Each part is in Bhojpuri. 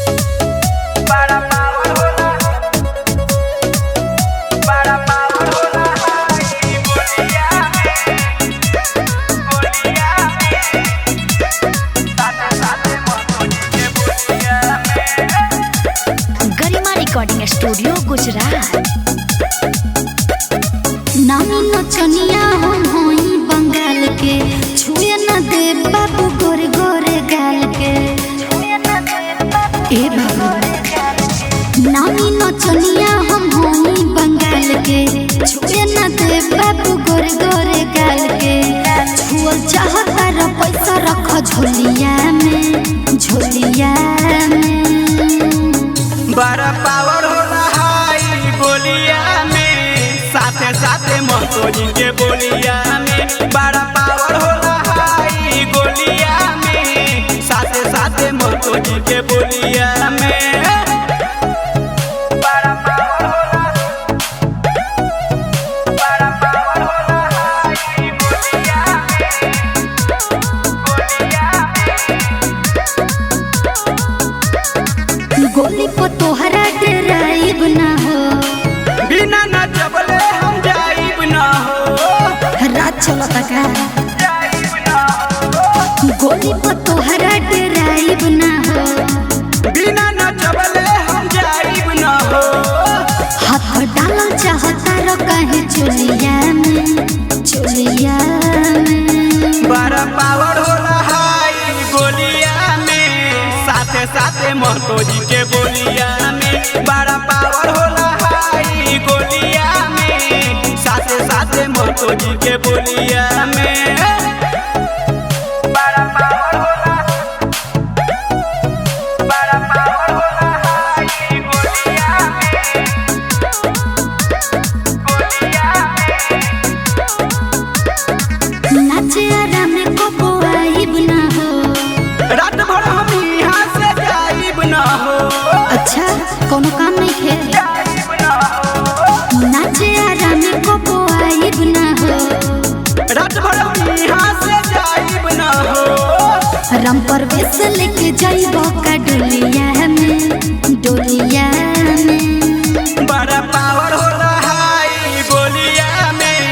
बड़ा पावर होला, बड़ा पावर होला हाई बोलिया में, बोलिया में, साथे साथे मनोज के बोलिया में। गरिमा रिकॉर्डिंग स्टूडियो गुजरात। नामी नचनिया हम होई बंगाल के, छुए न दे बाबू गोरे गोरे गाल के। ए बाबू नामी नचनिया हम होई बंगाल के, छुए न दे बाबू गोरे गोरे गाल के। छुअल चाहता र पैसा रख झोलिया में, झोलिया में। बड़ा पावर होला हाई बोलिया में, साथे साथे मनोज के बोलिया में। बड़ा पावर होला हाई गोलिया में, साथे साथे मनोज के बोलिया में। बड़ा पावर होला, बड़ा पावर होला हाई बोलिया में, बोलिया में। गोली पर तोहरा डराइब ना हो, बिना नचबले हम जाइब ना हो, रात चलता का। जाइब ना हो, गोली पर तोहरा डराइब ना हो, बिना नचबले हम जाइब ना हो। हाथ डालल चाहता रो कहे चोलिया में, चोलिया में। बड़ा पावर होला हाई गोलिया में, साथे साथे मनोज के बोलिया में। बड़ा पावर होला हाई गोलिया में, साथे साथे मनोज के बोलिया में। बड़ा पावर होला, बड़ा पावर होला हाई गोलिया में, गोलिया में। नाचे आराम को आइब ना हो, रात भर हम यहाँ से जाइब ना हो, अच्छा कोनो काम नहीं खे। जाइब ना हो, नाचे आराम को आइब ना हो, रात भर हम यहाँ से जाइब ना हो। राम परवेश लेके जाइब का डोलिया में, डोलिया में। बड़ा पावर होला हाई गोलिया में,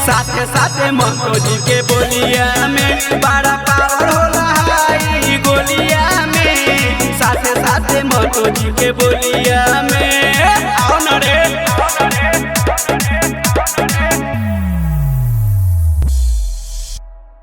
साथे साथे मनोज के बोलिया में। बड़ा पावर होला हाई गोलिया में, साथे साथे मनोज के बोलिया